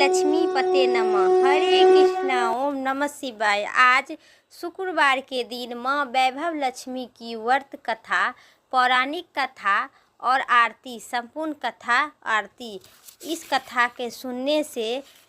लक्ष्मी पते नमः। हरे कृष्णा। ओम नमः शिवाय। आज शुक्रवार के दिन माँ वैभव लक्ष्मी की व्रत कथा, पौराणिक कथा और आरती, संपूर्ण कथा आरती। इस कथा के सुनने से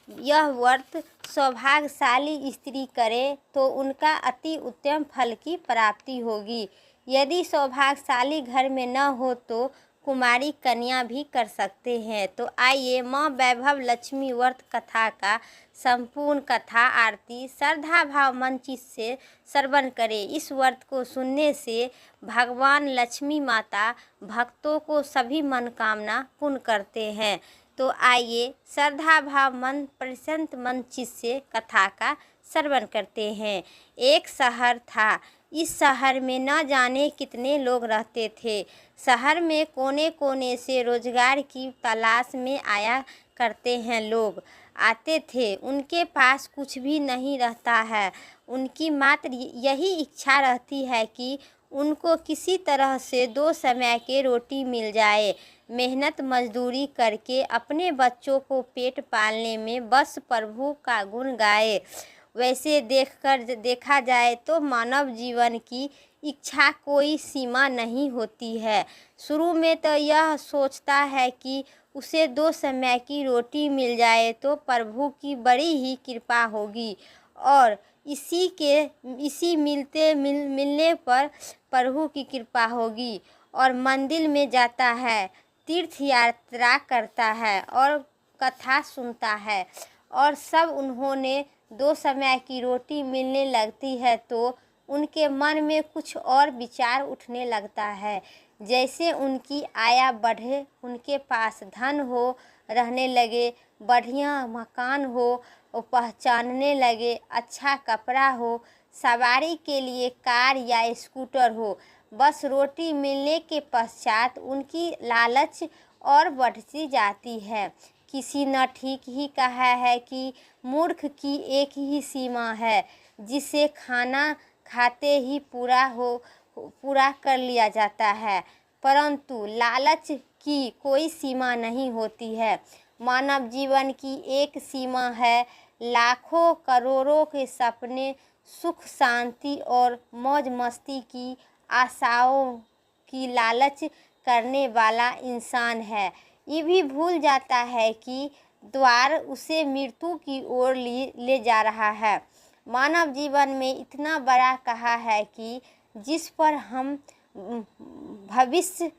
यह व्रत सौभाग्यशाली स्त्री करे तो उनका अति उत्तम फल की प्राप्ति होगी। यदि सौभाग्यशाली घर में न हो तो कुमारी कन्या भी कर सकते हैं। तो आइए माँ वैभव लक्ष्मी व्रत कथा का संपूर्ण कथा आरती श्रद्धा भाव मन चित्त से श्रवण करें। इस व्रत को सुनने से भगवान लक्ष्मी माता भक्तों को सभी मनोकामना पूर्ण करते हैं। तो आइए श्रद्धा भाव मन प्रसन्न मन चित्त से कथा का श्रवण करते हैं। एक शहर था। इस शहर में न जाने कितने लोग रहते थे। शहर में कोने कोने से रोजगार की तलाश में आया करते हैं लोग आते थे। उनके पास कुछ भी नहीं रहता है। उनकी मात्र यही इच्छा रहती है कि उनको किसी तरह से 2 समय के रोटी मिल जाए। मेहनत मजदूरी करके अपने बच्चों को पेट पालने में बस प्रभु का गुण गाए। वैसे देखा जाए तो मानव जीवन की इच्छा कोई सीमा नहीं होती है। शुरू में तो यह सोचता है कि उसे 2 समय की रोटी मिल जाए तो प्रभु की बड़ी ही कृपा होगी और मिलने पर प्रभु की कृपा होगी। और मंदिर में जाता है, तीर्थ यात्रा करता है और कथा सुनता है और सब उन्होंने 2 समय की रोटी मिलने लगती है तो उनके मन में कुछ और विचार उठने लगता है। जैसे उनकी आय बढ़े, उनके पास धन हो, रहने लगे, बढ़िया मकान हो, पहचानने लगे, अच्छा कपड़ा हो, सवारी के लिए कार या स्कूटर हो। बस रोटी मिलने के पश्चात उनकी लालच और बढ़ती जाती है। किसी ने ठीक ही कहा है कि मूर्ख की एक ही सीमा है, जिसे खाना खाते ही पूरा कर लिया जाता है, परंतु लालच की कोई सीमा नहीं होती है। मानव जीवन की एक सीमा है। लाखों करोड़ों के सपने, सुख शांति और मौज मस्ती की आशाओं की लालच करने वाला इंसान है। ये भी भूल जाता है कि द्वार उसे मृत्यु की ओर ले जा रहा है। मानव जीवन में इतना बड़ा कहा है कि जिस पर हम भविष्य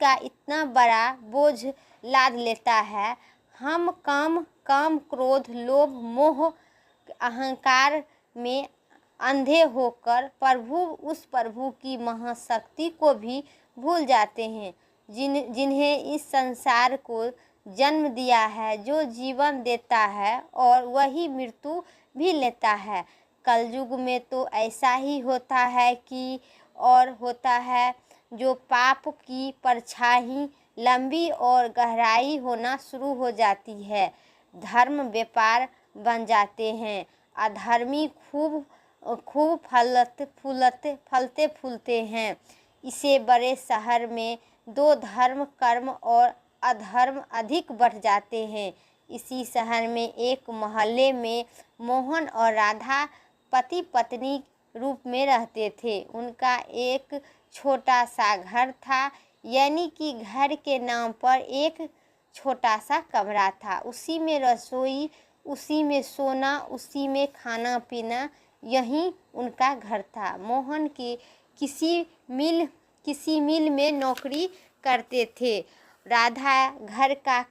का इतना बड़ा बोझ लाद लेता है। हम काम क्रोध लोभ मोह अहंकार में अंधे होकर उस प्रभु की महाशक्ति को भी भूल जाते हैं, जिन्हें इस संसार को जन्म दिया है, जो जीवन देता है और वही मृत्यु भी लेता है। कलयुग में तो ऐसा ही होता है कि होता है जो पाप की परछाई लंबी और गहराई होना शुरू हो जाती है। धर्म व्यापार बन जाते हैं। अधर्मी खूब फलते फूलते हैं। इसे बड़े शहर में 2 धर्म कर्म और अधर्म अधिक बढ़ जाते हैं। इसी शहर में एक मोहल्ले में मोहन और राधा पति पत्नी रूप में रहते थे। उनका एक छोटा सा घर था, यानी कि घर के नाम पर एक छोटा सा कमरा था। उसी में रसोई, उसी में सोना, उसी में खाना पीना, यही उनका घर था। मोहन के किसी मिल में नौकरी करते थे। राधा घर का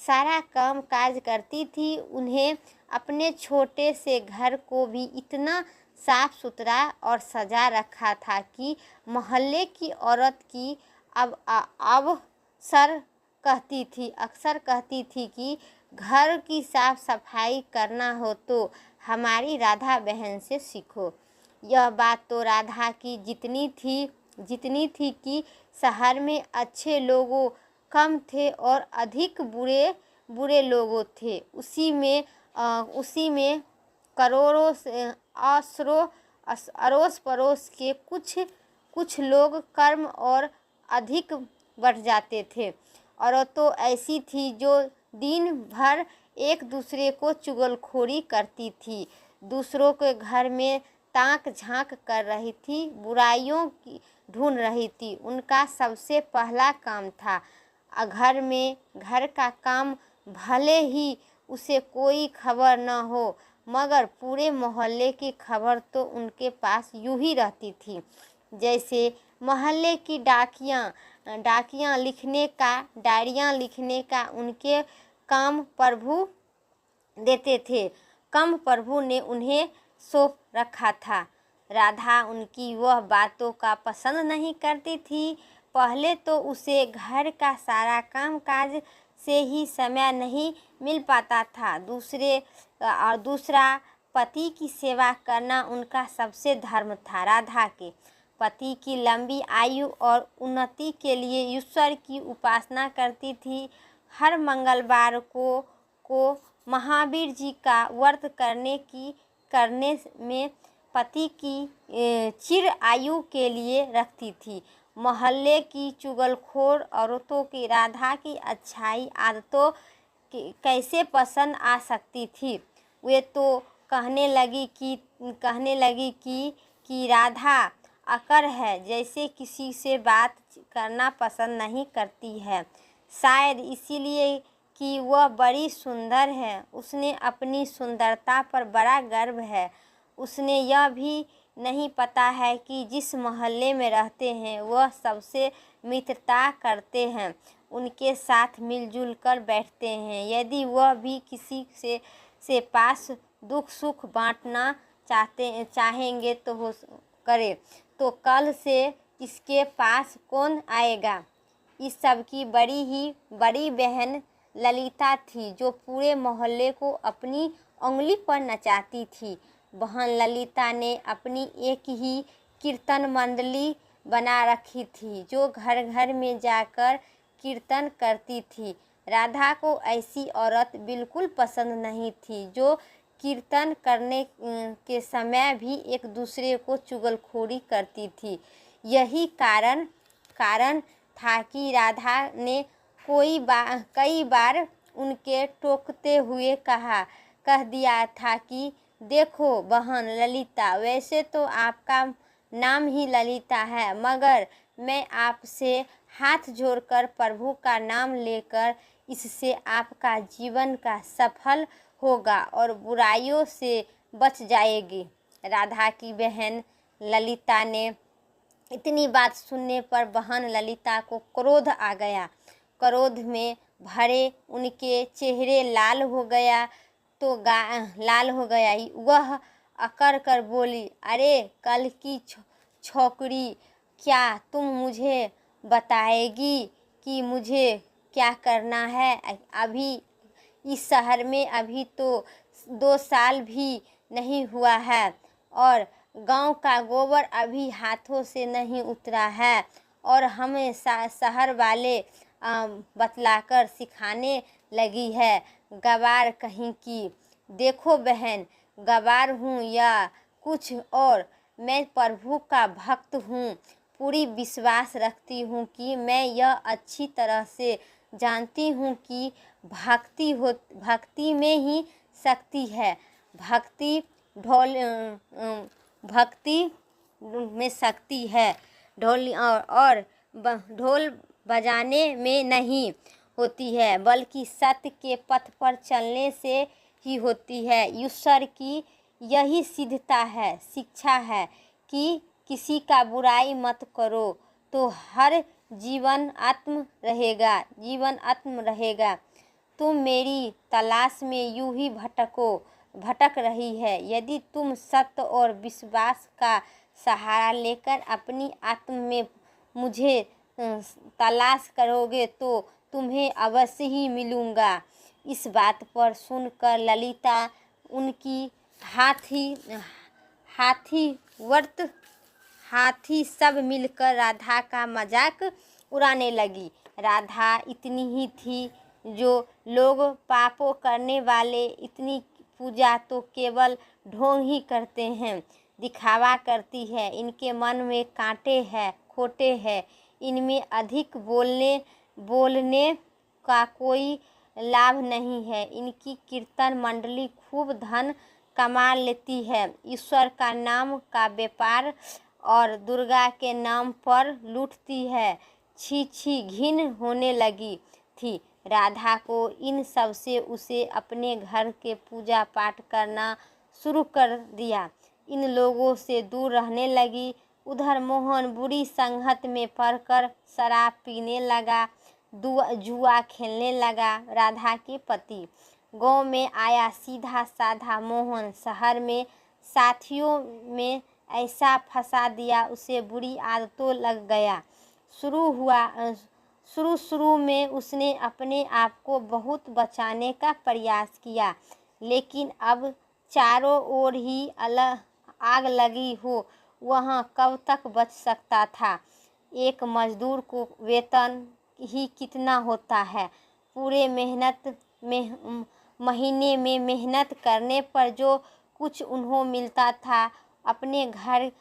सारा काम काज करती थी। उन्हें अपने छोटे से घर को भी इतना साफ सुथरा और सजा रखा था कि मोहल्ले की औरत की अक्सर कहती थी कि घर की साफ सफाई करना हो तो हमारी राधा बहन से सीखो। यह बात तो राधा की जितनी थी कि शहर में अच्छे लोगों कम थे और अधिक बुरे लोगों थे। उसी में करोड़ों से अड़ोस पड़ोस के कुछ लोग कर्म और अधिक बढ़ जाते थे। और तो ऐसी थी जो दिन भर एक दूसरे को चुगलखोरी करती थी, दूसरों के घर में ताक झांक कर रही थी, बुराइयों की ढूंढ रही थी। उनका सबसे पहला काम था घर का काम, भले ही उसे कोई खबर न हो, मगर पूरे मोहल्ले की खबर तो उनके पास यूं ही रहती थी जैसे मोहल्ले की डाकियाँ डायरियाँ लिखने का उनके काम प्रभु देते थे। कम प्रभु ने उन्हें सौंप रखा था। राधा उनकी वह बातों का पसंद नहीं करती थी। पहले तो उसे घर का सारा काम काज से ही समय नहीं मिल पाता था, दूसरा पति की सेवा करना उनका सबसे धर्म था। राधा के पति की लंबी आयु और उन्नति के लिए ईश्वर की उपासना करती थी। हर मंगलवार को महावीर जी का व्रत करने में पति की चिर आयु के लिए रखती थी। मोहल्ले की चुगलखोर औरतों की राधा की अच्छाई आदतों कैसे पसंद आ सकती थी। वे तो कहने लगी कि राधा अकर है, जैसे किसी से बात करना पसंद नहीं करती है। शायद इसीलिए कि वह बड़ी सुंदर है। उसने अपनी सुंदरता पर बड़ा गर्व है। उसने यह भी नहीं पता है कि जिस मोहल्ले में रहते हैं वह सबसे मित्रता करते हैं, उनके साथ मिलजुल कर बैठते हैं। यदि वह भी किसी से पास दुख सुख बांटना चाहेंगे तो हो करे, तो कल से इसके पास कौन आएगा। इस सब की बड़ी बहन ललिता थी, जो पूरे मोहल्ले को अपनी उंगली पर नचाती थी। बहन ललिता ने अपनी एक ही कीर्तन मंडली बना रखी थी, जो घर घर में जाकर कीर्तन करती थी। राधा को ऐसी औरत बिल्कुल पसंद नहीं थी, जो कीर्तन करने के समय भी एक दूसरे को चुगलखोरी करती थी। यही कारण था कि राधा ने कई बार उनके टोकते हुए कह दिया था कि देखो बहन ललिता, वैसे तो आपका नाम ही ललिता है, मगर मैं आपसे हाथ जोड़कर प्रभु का नाम लेकर इससे आपका जीवन का सफल होगा और बुराइयों से बच जाएगी। राधा की बहन ललिता ने इतनी बात सुनने पर बहन ललिता को क्रोध आ गया। क्रोध में भरे उनके चेहरे लाल हो गया। वह अकड़ कर बोली, अरे कल की छोकरी, क्या तुम मुझे बताएगी कि मुझे क्या करना है। अभी इस शहर में अभी तो 2 साल भी नहीं हुआ है और गांव का गोबर अभी हाथों से नहीं उतरा है और हमें शहर वाले बतलाकर सिखाने लगी है। गवार कहीं की। देखो बहन, गवार हूँ या कुछ और, मैं प्रभु का भक्त हूँ। पूरी विश्वास रखती हूँ कि मैं यह अच्छी तरह से जानती हूँ कि भक्ति में ही शक्ति है। भक्ति में शक्ति है, ढोल बजाने में नहीं होती है, बल्कि सत्य के पथ पर चलने से ही होती है। ईश्वर की यही सिद्धता है, शिक्षा है कि किसी का बुराई मत करो तो हर जीवन आत्म रहेगा। तुम मेरी तलाश में यूं ही भटक रही है। यदि तुम सत्य और विश्वास का सहारा लेकर अपनी आत्म में मुझे तलाश करोगे तो तुम्हें अवश्य ही मिलूँगा। इस बात पर सुनकर ललिता उनकी हाथी सब मिलकर राधा का मजाक उड़ाने लगी। राधा इतनी ही थी जो लोग पापों करने वाले, इतनी पूजा तो केवल ढोंग ही करते हैं, दिखावा करती है। इनके मन में कांटे हैं, खोटे हैं। इनमें अधिक बोलने का कोई लाभ नहीं है। इनकी कीर्तन मंडली खूब धन कमा लेती है, ईश्वर का नाम का व्यापार और दुर्गा के नाम पर लूटती है। छी छी, घिन होने लगी थी राधा को इन सब से। उसे अपने घर के पूजा पाठ करना शुरू कर दिया, इन लोगों से दूर रहने लगी। उधर मोहन बुरी संगत में पड़कर शराब पीने लगा, जुआ खेलने लगा। राधा के पति गांव में आया, सीधा साधा मोहन शहर में साथियों में ऐसा फंसा दिया, उसे बुरी आदतों लग गया। शुरू में उसने अपने आप को बहुत बचाने का प्रयास किया, लेकिन अब चारों ओर ही आग लगी हो, वह कब तक बच सकता था। एक मजदूर को वेतन ही कितना होता है, पूरे महीने में मेहनत करने पर जो कुछ उन्हें मिलता था, अपने घर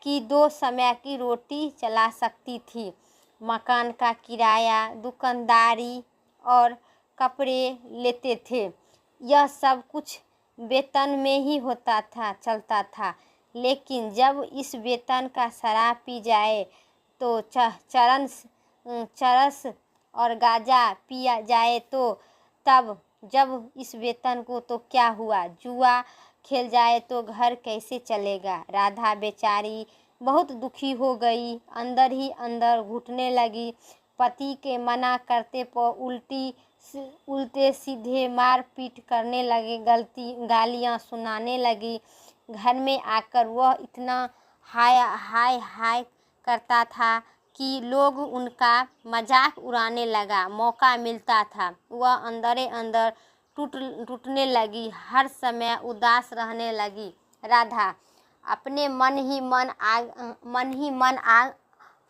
की 2 समय की रोटी चला सकती थी। मकान का किराया, दुकानदारी और कपड़े लेते थे, यह सब कुछ वेतन में ही चलता था। लेकिन जब इस वेतन का शराब पी जाए तो चरस और गांजा पिया जाए तो तब जब इस वेतन को तो क्या हुआ, जुआ खेल जाए तो घर कैसे चलेगा। राधा बेचारी बहुत दुखी हो गई, अंदर ही अंदर घुटने लगी। पति के मना करते पर उल्टे सीधे मार पीट करने लगे, गालियाँ सुनाने लगी। घर में आकर वह इतना हाय करता था कि लोग उनका मजाक उड़ाने लगा। मौका मिलता था वह अंदरे अंदर टूटने लगी, हर समय उदास रहने लगी। राधा अपने मन ही मन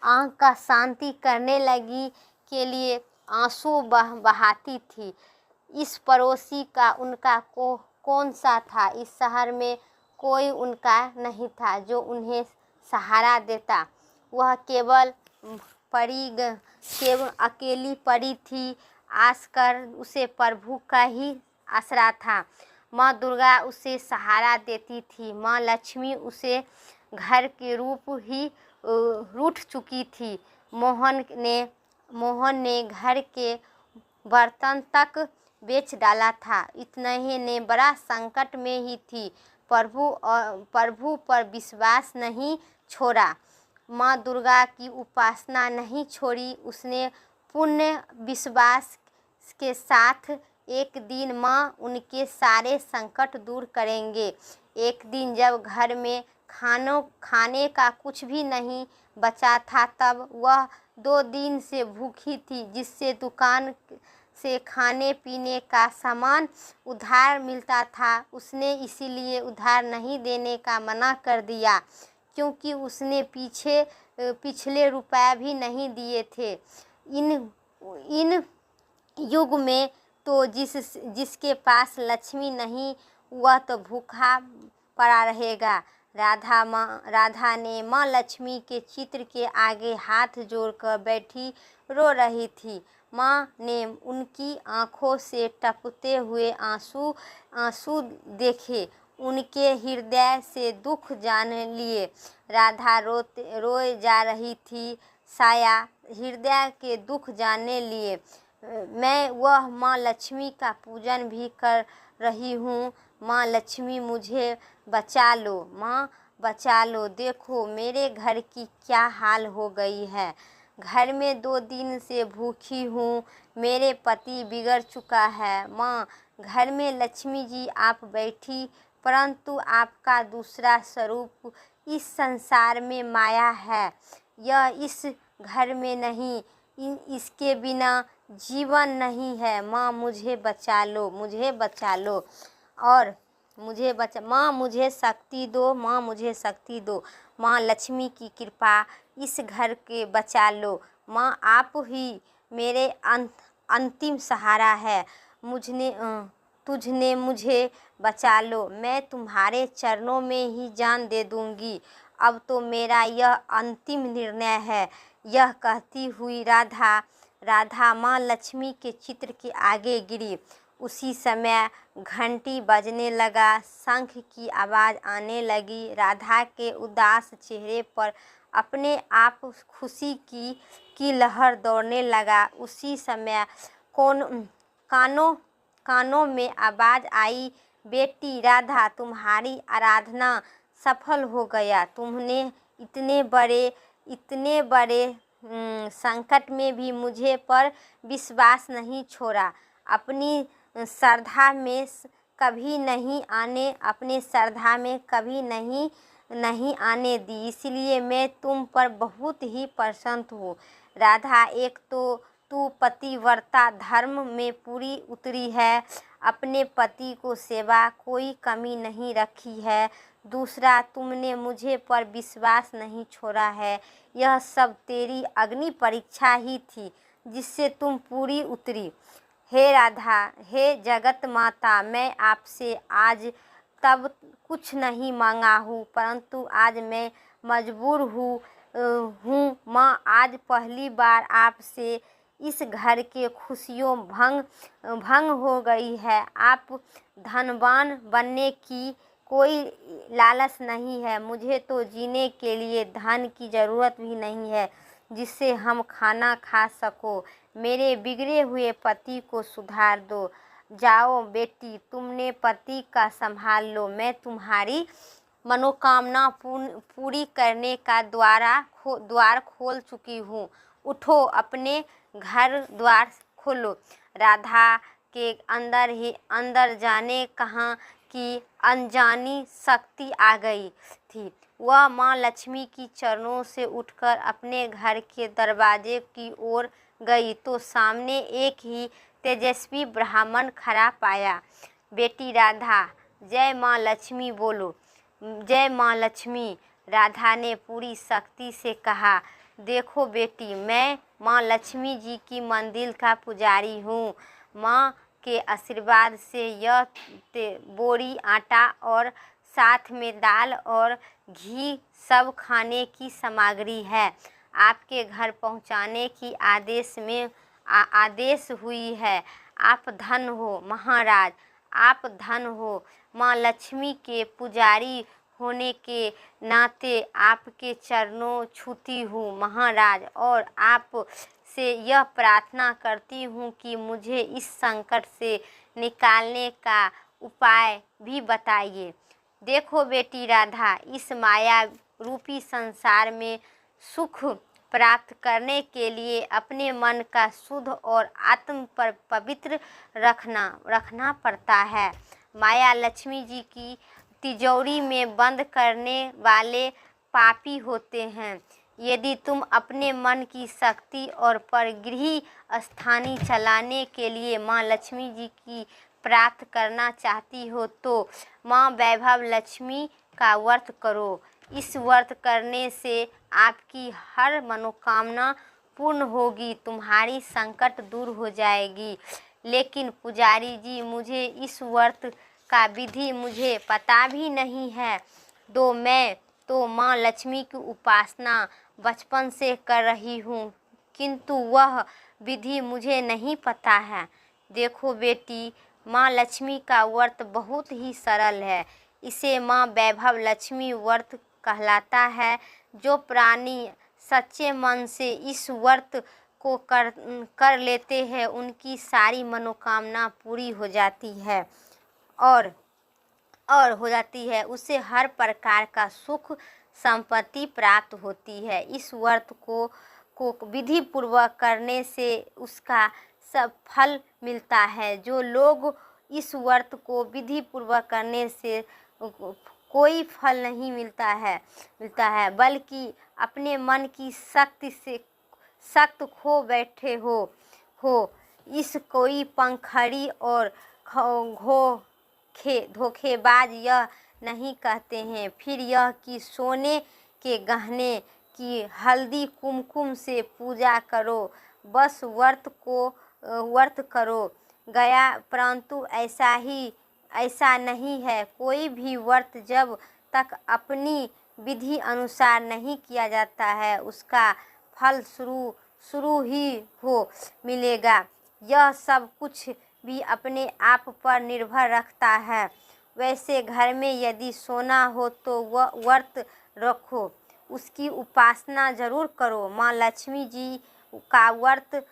आँख का शांति करने लगी के लिए आंसू बहाती थी। इस पड़ोसी का उनका कौन सा था, इस शहर में कोई उनका नहीं था जो उन्हें सहारा देता। वह केवल अकेली पड़ी थी, आसकर उसे प्रभु का ही आसरा था। माँ दुर्गा उसे सहारा देती थी, माँ लक्ष्मी उसे घर के रूप ही रूठ चुकी थी। मोहन ने घर के बर्तन तक बेच डाला था, इतना ही ने बड़ा संकट में ही थी। प्रभु पर विश्वास नहीं छोड़ा, माँ दुर्गा की उपासना नहीं छोड़ी। उसने पूर्ण विश्वास के साथ एक दिन माँ उनके सारे संकट दूर करेंगे। एक दिन जब घर में खाने का कुछ भी नहीं बचा था, तब वह 2 दिन से भूखी थी, जिससे दुकान से खाने पीने का सामान उधार मिलता था। उसने इसीलिए उधार नहीं देने का मना कर दिया, क्योंकि उसने पिछले रुपया भी नहीं दिए थे। इन युग में तो जिसके पास लक्ष्मी नहीं, वह तो भूखा पड़ा रहेगा। राधा ने माँ लक्ष्मी के चित्र के आगे हाथ जोड़कर बैठी रो रही थी। माँ ने उनकी आंखों से टपकते हुए आंसू देखे, उनके हृदय से दुख जान लिए। राधा रोए जा रही थी, साया हृदय के दुख जानने लिए। मैं वह माँ लक्ष्मी का पूजन भी कर रही हूँ। माँ लक्ष्मी मुझे बचा लो, माँ बचा लो, देखो मेरे घर की क्या हाल हो गई है। घर में 2 दिन से भूखी हूँ, मेरे पति बिगड़ चुका है। माँ घर में लक्ष्मी जी आप बैठी, परंतु आपका दूसरा स्वरूप इस संसार में माया है, यह इस घर में नहीं, इसके बिना जीवन नहीं है। माँ मुझे बचा लो, मुझे बचा लो और माँ मुझे शक्ति दो, माँ मुझे शक्ति दो। माँ लक्ष्मी की कृपा इस घर के बचा लो। माँ आप ही मेरे अंतिम सहारा है, तुझने मुझे बचा लो, मैं तुम्हारे चरणों में ही जान दे दूंगी। अब तो मेरा यह अंतिम निर्णय है। यह कहती हुई राधा राधा माँ लक्ष्मी के चित्र के आगे गिरी। उसी समय घंटी बजने लगा, शंख की आवाज़ आने लगी। राधा के उदास चेहरे पर अपने आप खुशी की लहर दौड़ने लगा। उसी समय कानों में आवाज़ आई, बेटी राधा, तुम्हारी आराधना सफल हो गया। तुमने इतने बड़े संकट में भी मुझे पर विश्वास नहीं छोड़ा। अपनी श्रद्धा में कभी नहीं आने दी, इसलिए मैं तुम पर बहुत ही प्रसन्न हूँ। राधा, एक तो तू पतिव्रता धर्म में पूरी उतरी है, अपने पति को सेवा कोई कमी नहीं रखी है। दूसरा, तुमने मुझे पर विश्वास नहीं छोड़ा है। यह सब तेरी अग्नि परीक्षा ही थी जिससे तुम पूरी उतरी। हे राधा, हे जगत माता, मैं आपसे आज तब कुछ नहीं मांगा हूँ, परंतु आज मैं मजबूर हूँ माँ। आज पहली बार आपसे इस घर के खुशियों भंग हो गई है। आप धनवान बनने की कोई लालच नहीं है। मुझे तो जीने के लिए धन की ज़रूरत भी नहीं है जिससे हम खाना खा सको। मेरे बिगड़े हुए पति को सुधार दो। जाओ बेटी, तुमने पति का संभाल लो। मैं तुम्हारी मनोकामना पूरी करने का द्वार खोल चुकी हूँ। उठो, अपने घर द्वार खोलो। राधा के अंदर जाने कहाँ की अनजानी शक्ति आ गई थी। वह माँ लक्ष्मी की चरणों से उठकर अपने घर के दरवाजे की ओर गई तो सामने एक ही तेजस्वी ब्राह्मण खड़ा पाया। बेटी राधा, जय माँ लक्ष्मी बोलो। जय माँ लक्ष्मी, राधा ने पूरी शक्ति से कहा। देखो बेटी, मैं माँ लक्ष्मी जी की मंदिर का पुजारी हूँ। माँ के आशीर्वाद से यह बोरी आटा और साथ में दाल और घी सब खाने की सामग्री है। आपके घर पहुँचाने की आदेश हुई है। आप धन हो महाराज, आप धन हो। माँ लक्ष्मी के पुजारी होने के नाते आपके चरणों छूती हूँ महाराज, और आप से यह प्रार्थना करती हूँ कि मुझे इस संकट से निकालने का उपाय भी बताइए। देखो बेटी राधा, इस माया रूपी संसार में सुख प्राप्त करने के लिए अपने मन का शुद्ध और आत्म पर पवित्र रखना पड़ता है। माया लक्ष्मी जी की तिजोरी में बंद करने वाले पापी होते हैं। यदि तुम अपने मन की शक्ति और परगृह स्थानी चलाने के लिए माँ लक्ष्मी जी की प्राप्त करना चाहती हो तो माँ वैभव लक्ष्मी का व्रत करो। इस व्रत करने से आपकी हर मनोकामना पूर्ण होगी, तुम्हारी संकट दूर हो जाएगी। लेकिन पुजारी जी, मुझे इस व्रत का विधि मुझे पता भी नहीं है। मैं तो माँ लक्ष्मी की उपासना बचपन से कर रही हूँ, किंतु वह विधि मुझे नहीं पता है। देखो बेटी, माँ लक्ष्मी का व्रत बहुत ही सरल है। इसे माँ वैभव लक्ष्मी व्रत कहलाता है। जो प्राणी सच्चे मन से इस व्रत को कर लेते हैं, उनकी सारी मनोकामना पूरी हो जाती है और उसे हर प्रकार का सुख संपत्ति प्राप्त होती है। इस व्रत को विधि पूर्वक करने से उसका सब फल मिलता है। जो लोग इस व्रत को विधि पूर्वक करने से कोई फल नहीं मिलता है बल्कि अपने मन की शक्ति से सख्त खो बैठे हो। इस कोई पंखड़ी और धोखेबाज यह नहीं कहते हैं फिर यह कि सोने के गहने की हल्दी कुमकुम से पूजा करो, बस व्रत करो गया। परंतु ऐसा नहीं है। कोई भी व्रत जब तक अपनी विधि अनुसार नहीं किया जाता है, उसका फल शुरू ही हो मिलेगा। यह सब कुछ भी अपने आप पर निर्भर रखता है। वैसे घर में यदि सोना हो तो वह व्रत रखो, उसकी उपासना जरूर करो। माँ लक्ष्मी जी का व्रत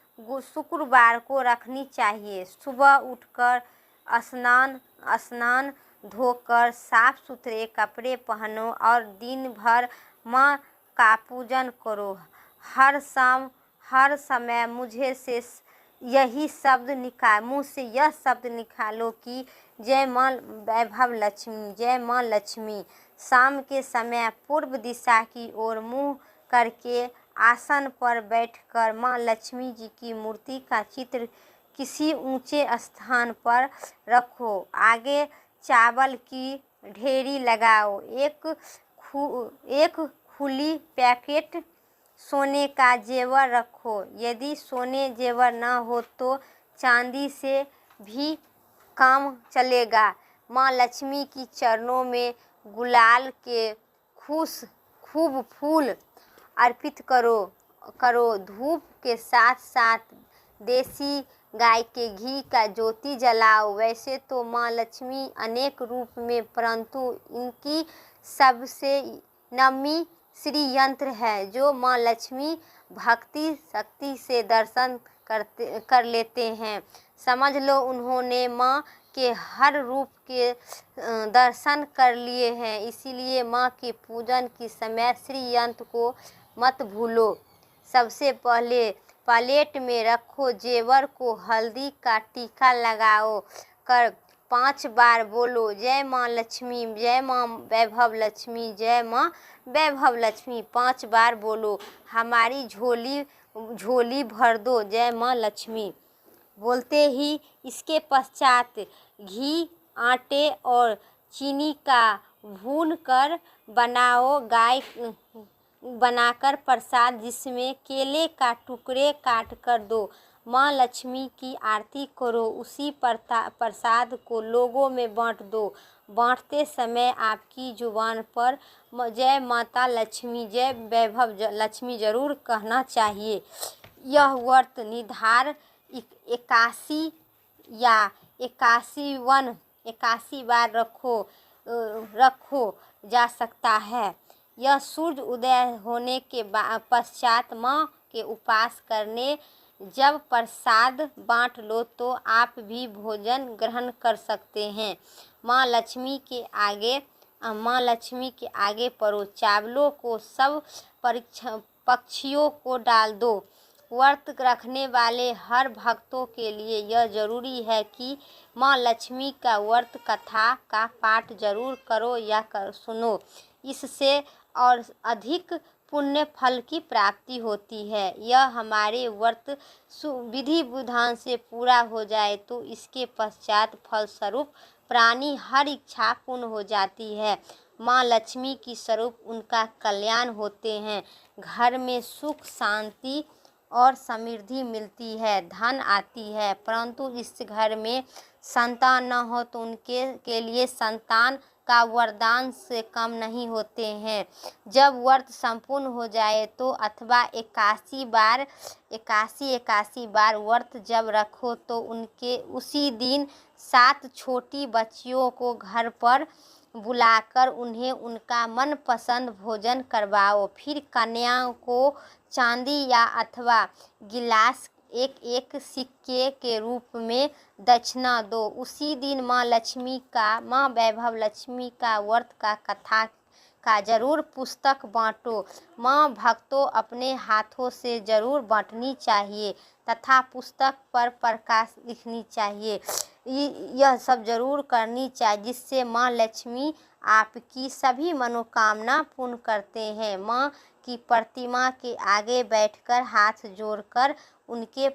शुक्रवार को रखनी चाहिए। सुबह उठकर स्नान धोकर साफ सुथरे कपड़े पहनो और दिन भर माँ का पूजन करो। हर समय मुँह से यह शब्द निकालो कि जय माँ वैभव लक्ष्मी, जय माँ लक्ष्मी। शाम के समय पूर्व दिशा की ओर मुँह करके आसन पर बैठकर माँ लक्ष्मी जी की मूर्ति का चित्र किसी ऊंचे स्थान पर रखो। आगे चावल की ढेरी लगाओ। एक खुली पैकेट सोने का जेवर रखो। यदि सोने जेवर न हो तो चांदी से भी काम चलेगा। माँ लक्ष्मी की चरणों में गुलाल के खूब फूल अर्पित करो। धूप के साथ साथ देसी गाय के घी का ज्योति जलाओ। वैसे तो माँ लक्ष्मी अनेक रूप में, परंतु इनकी सबसे नामी श्री यंत्र है जो माँ लक्ष्मी भक्ति शक्ति से दर्शन कर लेते हैं। समझ लो उन्होंने माँ के हर रूप के दर्शन कर लिए हैं। इसीलिए माँ के पूजन के समय श्री यंत्र को मत भूलो। सबसे पहले प्लेट में रखो जेवर को हल्दी का टीका लगाओ कर 5 बार बोलो जय माँ लक्ष्मी, जय माँ वैभव लक्ष्मी, जय माँ वैभव लक्ष्मी। 5 बार बोलो। हमारी झोली भर दो जय माँ लक्ष्मी बोलते ही इसके पश्चात घी, आटे और चीनी का भून कर बनाकर प्रसाद, जिसमें केले का टुकड़े काट कर दो। माँ लक्ष्मी की आरती करो। उसी प्रसाद को लोगों में बांट दो। बांटते समय आपकी जुबान पर जय माता लक्ष्मी, जय वैभव लक्ष्मी जरूर कहना चाहिए। यह व्रत निर्धार 81 या 81 बार रखो जा सकता है। यह सूर्य उदय होने के पश्चात माँ के उपास करने जब प्रसाद बांट लो तो आप भी भोजन ग्रहण कर सकते हैं। माँ लक्ष्मी के आगे परो चावलों को सब पक्षियों को डाल दो। व्रत रखने वाले हर भक्तों के लिए यह जरूरी है कि माँ लक्ष्मी का व्रत कथा का पाठ जरूर करो या सुनो। इससे और अधिक पुण्य फल की प्राप्ति होती है। यह हमारे व्रत विधि विधान से पूरा हो जाए तो इसके पश्चात फलस्वरूप प्राणी हर इच्छा पूर्ण हो जाती है। माँ लक्ष्मी की स्वरूप उनका कल्याण होते हैं। घर में सुख शांति और समृद्धि मिलती है, धन आती है। परंतु इस घर में संतान न हो तो उनके लिए संतान का वरदान से कम नहीं होते हैं। जब व्रत संपूर्ण हो जाए तो अथवा 81 बार व्रत जब रखो तो उनके उसी दिन 7 छोटी बच्चियों को घर पर बुलाकर उन्हें उनका मनपसंद भोजन करवाओ। फिर कन्याओं को चांदी या अथवा गिलास एक सिक्के के रूप में दक्षिणा दो। उसी दिन माँ वैभव लक्ष्मी का व्रत का कथा का जरूर पुस्तक बांटो। माँ भक्तों अपने हाथों से जरूर बांटनी चाहिए तथा पुस्तक पर प्रकाश लिखनी चाहिए। यह सब जरूर करनी चाहिए, जिससे माँ लक्ष्मी आपकी सभी मनोकामना पूर्ण करते हैं। माँ की प्रतिमा के आगे बैठकर हाथ जोड़कर उनके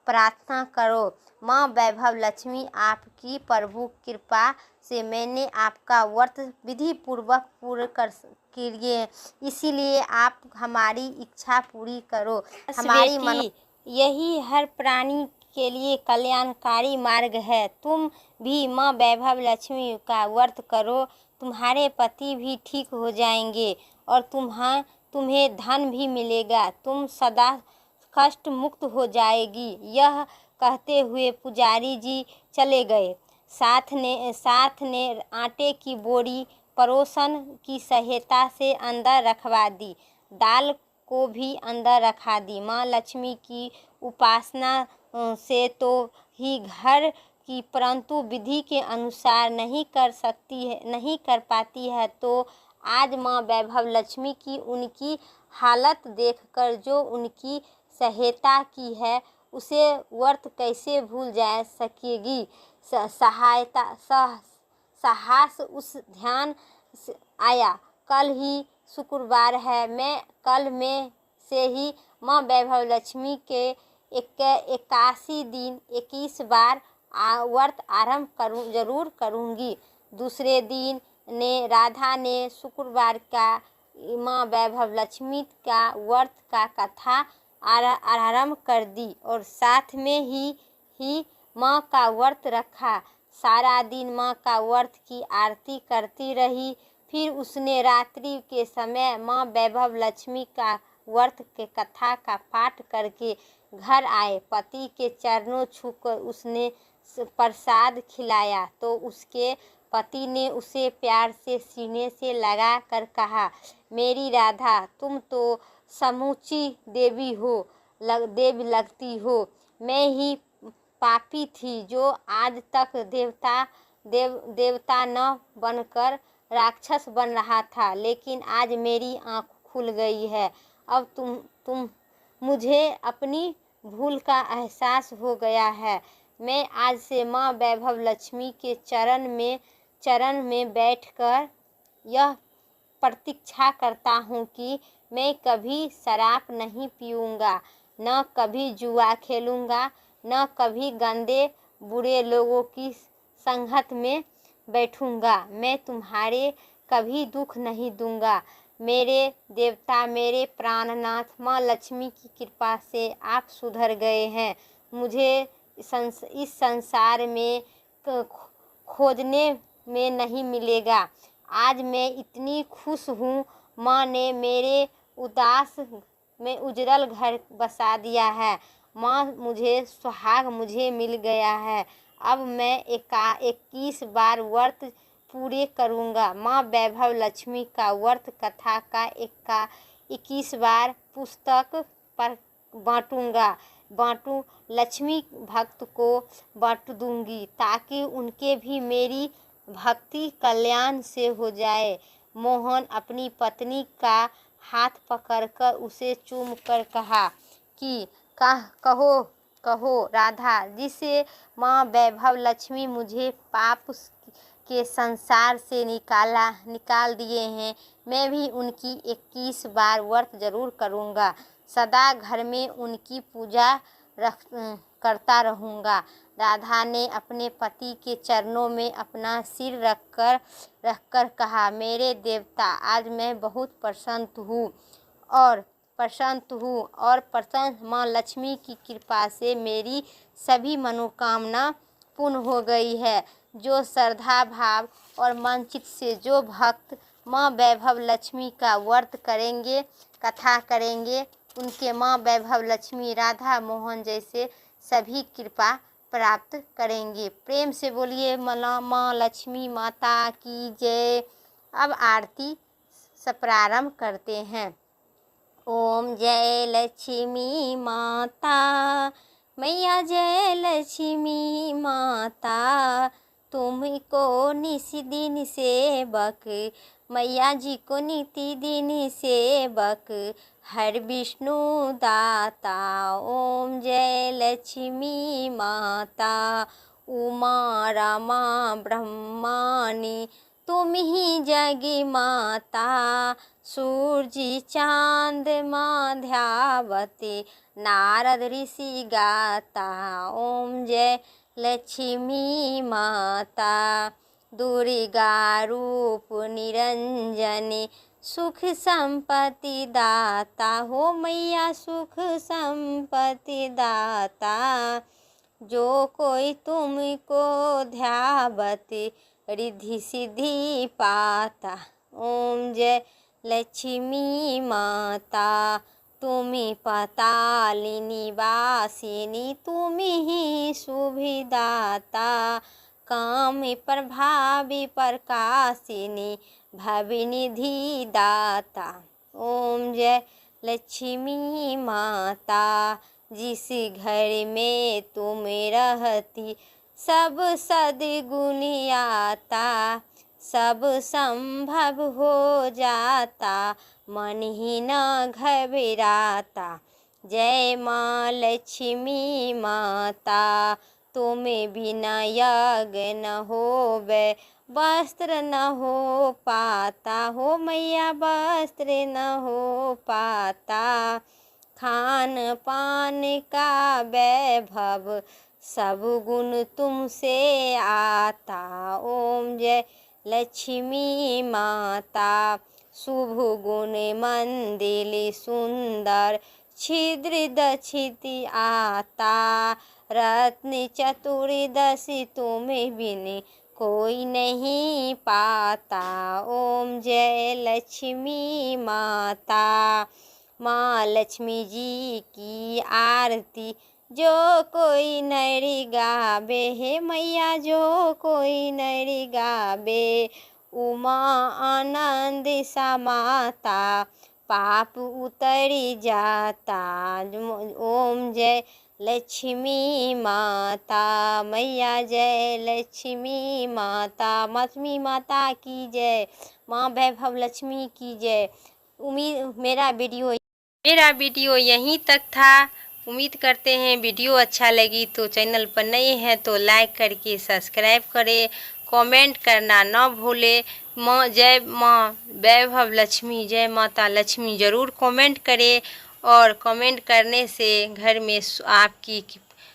प्रार्थना करो। माँ वैभव लक्ष्मी आपकी प्रभु कृपा से मैंने आपका व्रत विधि पूर्वक पूर्ण कर किए, इसीलिए आप हमारी इच्छा पूरी करो। हमारी यही हर प्राणी के लिए कल्याणकारी मार्ग है। तुम भी माँ वैभव लक्ष्मी का व्रत करो, तुम्हारे पति भी ठीक हो जाएंगे और तुम्हें धन भी मिलेगा। तुम सदा कष्ट मुक्त हो जाएगी। यह कहते हुए पुजारी जी चले गए। साथ ने आटे की बोरी पड़ोसन की सहायता से अंदर रखवा दी, दाल को भी अंदर रखा दी। माँ लक्ष्मी की उपासना से तो ही घर की, परंतु विधि के अनुसार नहीं कर पाती है, तो आज माँ वैभव लक्ष्मी की उनकी हालत देखकर जो उनकी सहायता की है, उसे व्रत कैसे भूल जा सकेगी। साहस उस ध्यान आया, कल ही शुक्रवार है, मैं कल में से ही माँ वैभव लक्ष्मी के 81 दिन 21 बार व्रत आरंभ जरूर करूँगी। दूसरे दिन राधा ने शुक्रवार का माँ वैभव लक्ष्मी का व्रत का कथा आरंभ कर दी और साथ में ही माँ का व्रत रखा। सारा दिन माँ का व्रत की आरती करती रही। फिर उसने रात्रि के समय माँ वैभव लक्ष्मी का व्रत के कथा का पाठ करके घर आए। पति के चरणों छूकर उसने प्रसाद खिलाया तो उसके पति ने उसे प्यार से सीने से लगा कर कहा, मेरी राधा, तुम तो समूची देवी लगती हो। मैं ही पापी थी जो आज तक देवता न बनकर राक्षस बन रहा था, लेकिन आज मेरी आँख खुल गई है। अब तुम मुझे अपनी भूल का एहसास हो गया है। मैं आज से माँ वैभव लक्ष्मी के चरण में बैठकर यह प्रतीक्षा करता हूँ कि मैं कभी शराब नहीं पीऊँगा, न कभी जुआ खेलूँगा, न कभी गंदे बुरे लोगों की संगत में बैठूँगा। मैं तुम्हारे कभी दुख नहीं दूँगा। मेरे देवता, मेरे प्राणनाथ, माँ लक्ष्मी की कृपा से आप सुधर गए हैं। मुझे इस संसार में खोजने में नहीं मिलेगा। आज मैं इतनी खुश हूँ। माँ ने मेरे उदास में उजड़ल घर बसा दिया है। माँ मुझे मिल गया है। अब मैं 21 बार व्रत पूरे करूँगा। माँ वैभव लक्ष्मी का व्रत कथा का 21 बार पुस्तक पर बांटूँ लक्ष्मी भक्त को बांट दूंगी, ताकि उनके भी मेरी भक्ति कल्याण से हो जाए। मोहन अपनी पत्नी का हाथ पकड़कर उसे चूम कर कहा कि कहो राधा, जिसे माँ वैभव लक्ष्मी मुझे पाप के संसार से निकाल दिए हैं, मैं भी उनकी 21 बार व्रत जरूर करूँगा। सदा घर में उनकी पूजा करता रहूँगा। राधा ने अपने पति के चरणों में अपना सिर रखकर कहा, मेरे देवता, आज मैं बहुत प्रसन्न हूँ और प्रसन्न माँ लक्ष्मी की कृपा से मेरी सभी मनोकामना पूर्ण हो गई है। जो श्रद्धा भाव और मनचित से जो भक्त माँ वैभव लक्ष्मी का व्रत करेंगे, कथा करेंगे, उनके माँ वैभव लक्ष्मी, राधा मोहन जैसे सभी कृपा प्राप्त करेंगे। प्रेम से बोलिए माँ लक्ष्मी माता की जय। अब आरती से प्रारंभ करते हैं। ओम जय लक्ष्मी माता, मैया जय लक्ष्मी माता, तुमको निस दिन सेवक, मैया जी को निति दिन सेवक, हर विष्णु दाता। ओम जय लक्ष्मी माता, उमा रमा ब्रह्मानी, तुम ही जगी माता, सूरज चांद माध्यावती, नारद ऋषि गाता। ओम जय लक्ष्मी माता, दुर्गा रूप निरंजनी, सुख संपत्ति दाता हो मैया, सुख संपत्ति दाता। जो कोई तुमको ध्यावती, रिद्धि सिद्धि पाता। ओम जय लक्ष्मी माता, तुम्ही पाताली निवासिनी, तुम्ही ही सुभिदाता, कामी प्रभावी प्रकाशिनी, भवनिधि दाता। ओम जय लक्ष्मी माता, जिस घर में तुम रहती सब सद्गुण आता, सब संभव हो जाता, मन ही न घबराता। जय माँ लक्ष्मी माता, तुम्हें बिना यज्ञ न होवे, वस्त्र न हो पाता हो मैया, वस्त्र न हो पाता। खान पान का वैभव सब गुण तुमसे आता। ओम जय लक्ष्मी माता, शुभ गुण मंदिर सुंदर, छिद्र दक्षिति आता, रत्न चतुर्दशी तुम्हें बिन कोई नहीं पाता। ओम जय लक्ष्मी माता, माँ लक्ष्मी जी की आरती जो कोई नरी गावे, हे मैया जो कोई नरी गावे, उमा आनंद समाता, पाप उतरी जाता। ओम जय लक्ष्मी माता, मैया जय लक्ष्मी माता, लक्ष्मी माता की जय, माँ वैभव लक्ष्मी की जय। उम्मीद मेरा वीडियो यहीं तक था। उम्मीद करते हैं वीडियो अच्छा लगी तो चैनल पर नए हैं तो लाइक करके सब्सक्राइब करें, कमेंट करना न भूले। माँ वैभव लक्ष्मी, जय माता लक्ष्मी ज़रूर कमेंट करें, और कमेंट करने से घर में आपकी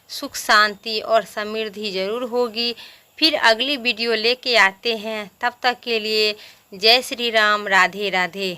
सुख शांति और समृद्धि ज़रूर होगी। फिर अगली वीडियो लेके आते हैं, तब तक के लिए जय श्री राम, राधे राधे।